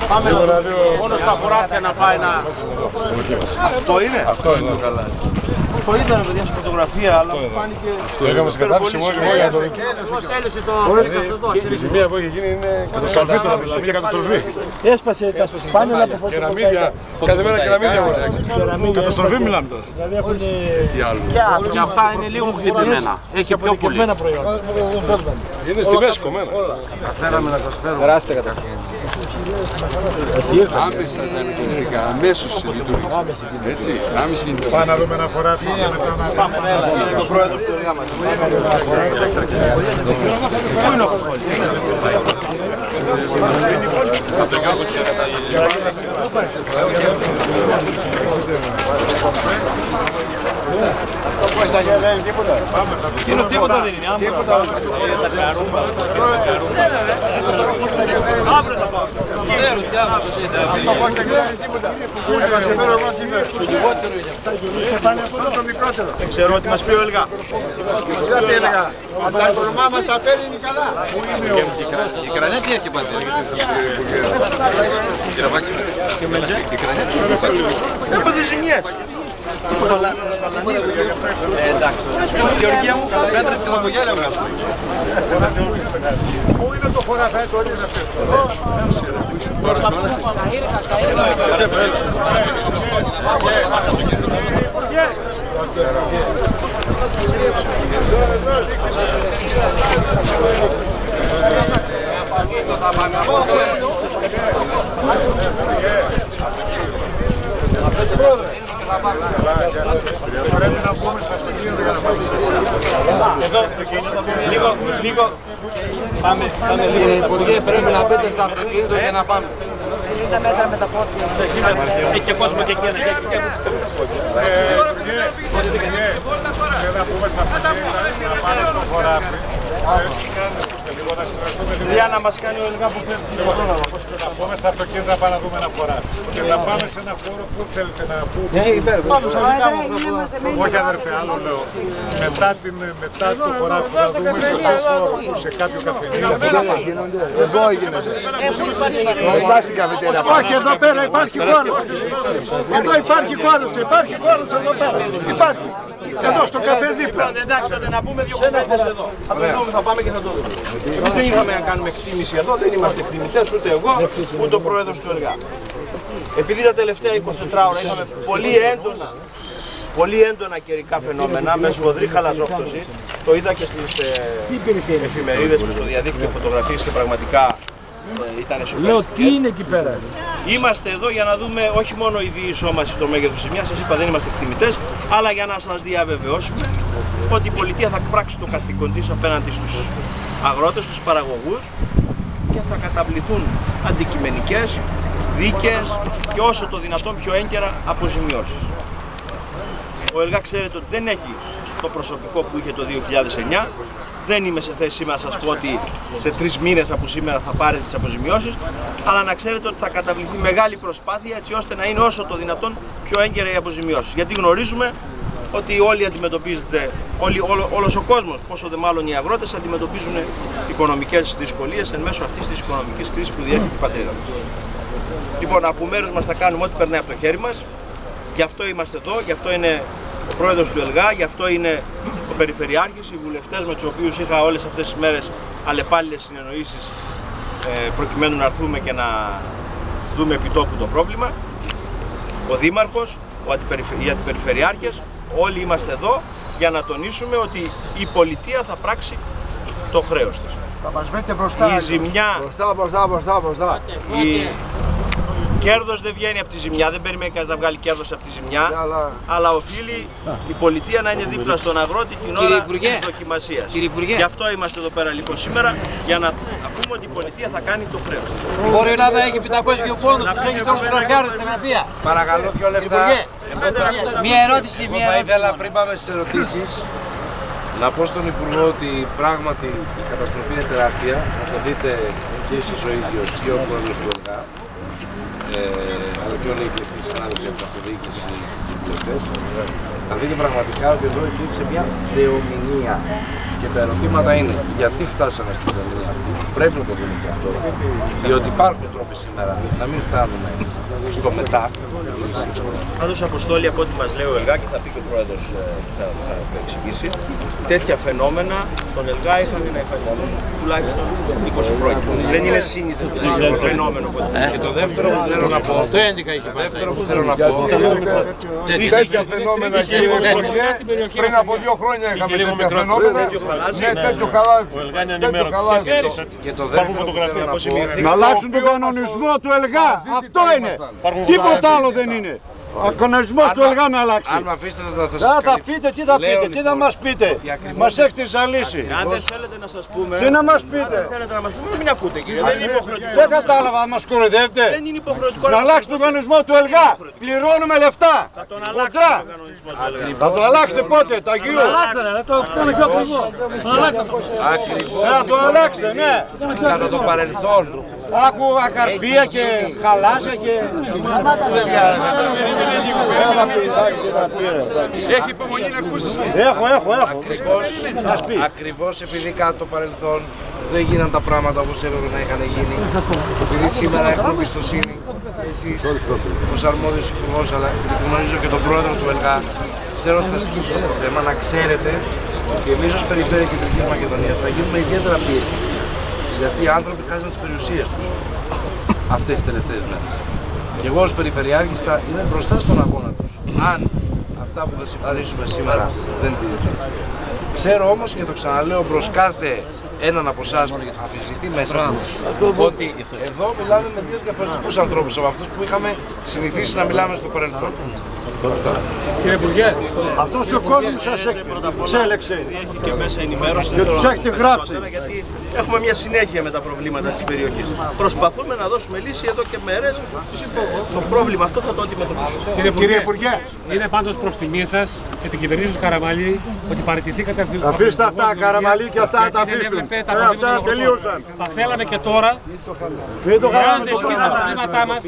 Πάμε μόνο στα χωράφια να πάει να... Αυτό είναι? Αυτό είναι το γαλάζι. Το είδαμε παιδιά στη φωτογραφία, αλλά μου φάνηκε... Έκαμε σε κατάρτιση μόνο για το... Πώς έλυσε το... Η ζημία που έχει γίνει είναι καταστροφή τώρα, δηλαδή μια καταστροφή. Έσπασε τα πάνελα από φωτοβολταϊκά. Κάθε μέρα κεραμίδια αγοράζει. Καταστροφή μιλάμε τώρα. Δηλαδή έχουν Και αυτά είναι λίγο χτυπημένα. Έχει πιο πολύ. προϊόντα. Είναι στη μέση κομμένα. Φέραμε να σας φέρουμε. Περάστε καταρχήν. Άμεσα τα νοικιαστικά, αμέσως λειτουργήσε. Έτσι, άμεση λειτουργήσε. Πάμε να δούμε ένα χωράφι για μετά να... Είναι το πρόεδρος του ΕΛΓΑ μας. Πού είναι ο Κοσμός? Είναι τίποτα δεν είναι. Αύριο θα πάω. Ξέρω τι άγραφος είναι. Δεν ξέρω ότι μας πει ο ΕΛΓΑ. Από τα κορμά μας τα παίρνει καλά. Η κρανιά τι έχει πατέρα? Κύριε Βάξη, η κρανιά τι σου Έπαθε ζημιές. Εντάξει. Γεωργία μου, πέτρες και λαμπογιάλια βγάζω. Πού είναι το χωράφι, το είναι αυτό. Πρέπει να μπούμε στο αυτοκίνητο για να πάμε σε Εδώ αυτοκίνητο. Λίγο. Πάμε λίγο. Κύριε Υπουργέ, πρέπει να μπείτε στο αυτοκίνητο για να πάμε. 50 μέτρα με τα πόδια. Έχει και κόσμο και εκεί. Και να μπούμε στα αυτοκίνητα να πάμε στο χωράφι. Για να μας κάνει ο ΕΛΓΑ που φέρνει. Να πούμε στα αυτοκίνητα να πάμε να δούμε ένα χωράφι. Και να πάμε σε ένα χώρο που θέλετε να πούμε. Όχι αδερφέ, άλλο λέω. Μετά το χωράφι να δούμε σε κάποιο καφενείο. Εδώ γίνονται. Κοντά στην καφετέρια. Όχι, εδώ πέρα υπάρχει χώρος. Εδώ υπάρχει χώρος. Υπάρχει χώρος εδώ πέρα. Υπάρχει. Εδώ στο καφέ δίπλα. Εντάξει, τότε να πούμε δύο κουβέντες εδώ. Θα το δούμε, θα πάμε και θα το δούμε. Εμείς δεν είχαμε να κάνουμε εκτίμηση εδώ, δεν είμαστε εκτιμητές ούτε εγώ, ούτε ο πρόεδρος του ΕΛΓΑ. Επειδή τα τελευταία 24 ώρα είχαμε πολύ έντονα καιρικά φαινόμενα με σφοδρή χαλαζόπτωση, το είδα και στις εφημερίδες και στο διαδίκτυο φωτογραφίες και πραγματικά ήταν σοκαριστικές. Τι είναι εκεί πέρα? Είμαστε εδώ για να δούμε όχι μόνο η διεισόμαση το μέγεθος της ζημιάς, σας είπα δεν είμαστε εκτιμητές, αλλά για να σας διαβεβαιώσουμε ότι η πολιτεία θα πράξει το καθήκον της απέναντι στους αγρότες, στους παραγωγούς και θα καταβληθούν αντικειμενικές, δίκαιες και όσο το δυνατόν πιο έγκαιρα αποζημιώσεις. Ο ΕΛΓΑ ξέρετε ότι δεν έχει το προσωπικό που είχε το 2009. Δεν είμαι σε θέση σήμερα να σας πω ότι σε 3 μήνες από σήμερα θα πάρετε τις αποζημιώσεις, αλλά να ξέρετε ότι θα καταβληθεί μεγάλη προσπάθεια έτσι ώστε να είναι όσο το δυνατόν πιο έγκαιρα οι αποζημιώσεις. Γιατί γνωρίζουμε ότι όλοι αντιμετωπίζετε, όλος ο κόσμος, πόσο δε μάλλον οι αγρότες, αντιμετωπίζουν οικονομικές δυσκολίες εν μέσω αυτής της οικονομικής κρίσης που διέχει η πατρίδα μας. Λοιπόν, από μέρους μας θα κάνουμε ό,τι περνάει από το χέρι μας, γι' αυτό είμαστε εδώ, γι' αυτό είναι ο πρόεδρος του ΕΛΓΑ, γι' αυτό είναι ο Περιφερειάρχης, οι βουλευτές με τους οποίους είχα όλες αυτές τις μέρες αλλεπάλληλες συνεννοήσεις προκειμένου να έρθουμε και να δούμε επιτόπου το πρόβλημα, ο Δήμαρχος, οι αντιπεριφερειάρχες, όλοι είμαστε εδώ για να τονίσουμε ότι η πολιτεία θα πράξει το χρέος της. Θα μας βρείτε μπροστά. Η ζημιά, Μπροστά. κέρδος δεν βγαίνει από τη ζημιά, δεν περιμένει κανείς να βγάλει κέρδος από τη ζημιά, αλλά οφείλει η πολιτεία να είναι δίπλα στον αγρότη την ώρα της δοκιμασίας. Γι' αυτό είμαστε εδώ πέρα λοιπόν σήμερα, για να πούμε ότι η πολιτεία θα κάνει το χρέος. Μπορεί η Ελλάδα έχει 500 γεωπόνους, τους έχει τόσους τραχιάρες στην γραφεία. Παρακαλώ 2 λεπτά. Μια ερώτηση. Θα ήθελα πριν πάμε στις ερωτήσεις να πω στον Υπουργό ότι πράγματι η καταστροφή είναι τεράστια. Να το δείτε και εσείς ο ίδιος και ο πρόεδρος του ΕΛΓΑ, αλλά και όλοι οι εκλεκτοί συνάδελφοι από την αυτοδιοίκηση βουλευτές, θα δείτε πραγματικά ότι εδώ υπήρξε μια θεομηνία. Και τα ερωτήματα είναι γιατί φτάσαμε στην τελεία αυτή. Πρέπει να το δούμε και αυτό. Διότι υπάρχουν τρόποι σήμερα να μην φτάνουμε στο μετά. Πάντως, Αποστόλη, από ό,τι μας λέει ο ΕΛΓΑ και θα πει και ο πρόεδρος, θα εξηγήσει, τέτοια φαινόμενα στον ΕΛΓΑ είχαν να εμφανιστούν τουλάχιστον 20 χρόνια. Δεν είναι σύνηθες δηλαδή το φαινόμενο. Και το δεύτερο που θέλω να πω, Τέτοια φαινόμενα, κύριε Υπουργέ, πριν από 2 χρόνια είχαμε τέτοια φαινόμενα. Ναι, τέτοιο χαλάζι. και το δεύτερο που θέλω να πω, Να αλλάξουν τον κανονισμό του ΕΛΓΑ. Αυτό είναι. Τίποτα άλλο δεν είναι. Ο κανονισμός του ΕΛΓΑ να αλλάξει. αν με αφήσετε θα σας Θα τα καλύψω. πείτε, τι θα πείτε, τι θα μας πείτε. Μας έχετε ζαλίσει. Αν δεν θέλετε να σας πούμε. Τι να μας Αν πείτε. δεν θέλετε να μας πούμε, μην ακούτε, κύριε. Δεν είναι υποχρεωτικό. Δεν κατάλαβα, μας κοροϊδεύετε. Δεν είναι υποχρεωτικό Να αλλάξει τον κανονισμό του ΕΛΓΑ. Πληρώνουμε λεφτά. Θα τον Κοντρά. αλλάξουμε τον κανονισμό του ΕΛΓΑ. Θα το αλλάξετε πότε, τα γιου. Θα το αλλάξετε, ναι. Κατά το παρελθόν. Άκου ακαρπία και χαλάσια και... Έχει υπομονή να ακούσεις. Έχω. Ακριβώς επειδή κατά το παρελθόν δεν γίναν τα πράγματα όπως έπρεπε να είχαν γίνει. Επειδή σήμερα έχουμε εμπιστοσύνη, εσείς ως αρμόδιος υπουργός, αλλά γνωρίζω και τον πρόεδρο του ΕΛΓΑ, ξέρω ότι θα σκύψετε στο θέμα, να ξέρετε ότι εμείς ως Περιφέρεια Κεντρικής Μακεδονίας θα γίνουμε ιδιαίτερα πιεστικοί. Γιατί οι άνθρωποι χάσαν τις περιουσίες τους αυτές τις τελευταίες μέρες. Και εγώ ως Περιφερειάρχης θα είμαι μπροστά στον αγώνα τους, αν αυτά που θα συμφωνήσουμε σήμερα δεν τηρηθούν. Ξέρω όμως και το ξαναλέω προς κάθε έναν από εσάς που αμφισβητεί μέσα ότι εδώ μιλάμε με 2 διαφορετικούς ανθρώπους από αυτούς που είχαμε συνηθίσει να μιλάμε στο παρελθόν. Κύριε Υπουργέ, Αυτός ο κόσμος σας εξέλεξε. Έχει και μέσα ενημέρωση. Και τους έχετε γράψει. Γιατί έχουμε μια συνέχεια με τα προβλήματα της περιοχής. Προσπαθούμε να δώσουμε λύση εδώ και μέρες. Το πρόβλημα αυτό θα το αντιμετωπίσουμε. Κύριε Υπουργέ, είναι πάντως προς τιμή σας και την κυβερνήσεως του Καραμαλή ότι παραιτηθήκατε αυτή την Αφήστε αυτά, Καραμαλή και αυτά να τα αφήσουν. Αυτά τελείωσαν. Θα θέλαμε και τώρα, Μην το εάν κάναμε δεν το σκύψουν τα πράγμα. προβλήματά μας,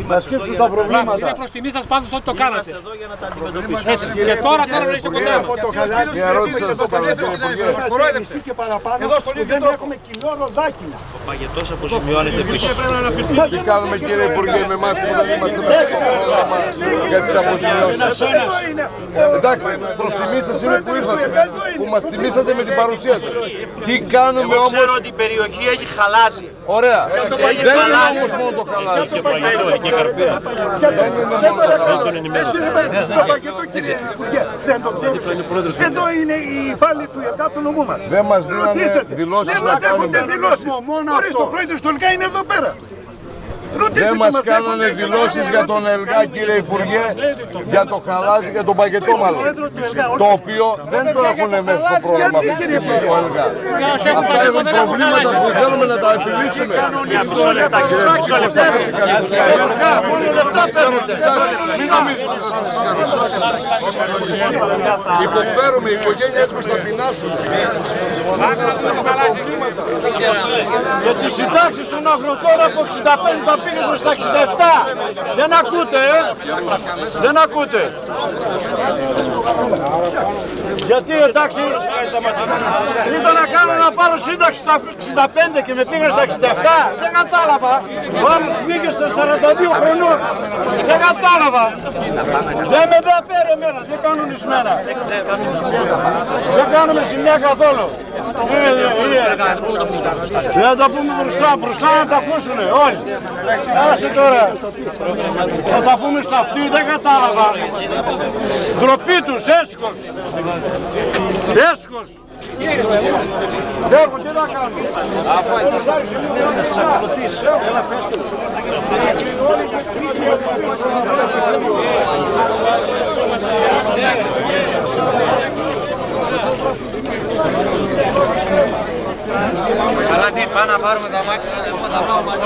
Να σκύψουν τα είναι προβλήματα. προς τιμή σας πάντως ότι το κάνατε. Εδώ για να τα αντιμετωπίσουμε. Έτσι. Και τώρα θέλω να είστε κοντά μας. Μια ερώτηση σας το παρακαλώ, κύριε Υπουργέ. Και παραπάνω που δεν έχουμε κοινό ροδάκινα. Ο παγετός αποζημιώνεται πίσω. Τι κάνουμε, κύριε Υπουργέ, με εμάς που δεν είμαστε μέσα στο πρόγραμμα για τις αποζημιώσεις. Εντάξει, προς τιμή σας είναι που ήρθατε, που μας τιμήσατε με την παρουσία σας. Τι κάνουμε Εγώ όμως. ξέρω ότι η περιοχή έχει χαλάσει. Ωραία. Δεν είναι όμως μόνο το χαλάζι. Δεν είναι μόνο το χαλάζι. Το πακέτο, κύριε Υπουργέ, δεν το ξέρετε. Εδώ είναι οι υπάλληλοι του ΕΛΓΑ του νομού μας. Δεν μας δίνανε δηλώσεις να κάνουμε. Χωρίς το πρόεδρο του ΕΛΓΑ είναι εδώ πέρα. Δεν μας κάνανε δηλώσεις για τον ΕΛΓΑ, κύριε Υπουργέ, για το χαλάζι, για τον πακετό μάλλον. Το οποίο δεν το έχουν μέσα στο πρόγραμμα αυτή τη στιγμή το ΕΛΓΑ. Αυτά έχουν προβλήματα που θέλουμε να τα επιλύσουμε. Μην νομίζετε ότι θα σας καθίσουμε. Υποφέρουμε, η οικογένεια έτοιμη να πεινάσουν. Και τις συντάξεις των αγροτών από 65 τα πήγαινε στα 67. Δεν ακούτε, δεν ακούτε. Γιατί εντάξει, ήταν να κάνω να πάρω σύνταξη στα 65 και με πήγαν στα 67. Δεν κατάλαβα. Ο άλλος πήγε στα 42 χρονών. Δεν κατάλαβα. Δεν με διαφέρει εμένα, δεν κάνουν ισμένα. Δεν κάνουμε ζημιά καθόλου. Δεν τα πούμε μπροστά να τα ακούσουνε όλοι. Άσε τώρα. Θα τα πούμε στα αυτή, δεν κατάλαβα. Ντροπή τους, έσχος. Έσχος. Έχω, τι να κάνω. Καλά, τι, πάμε να πάρουμε τα μάξι, τα πράγματα.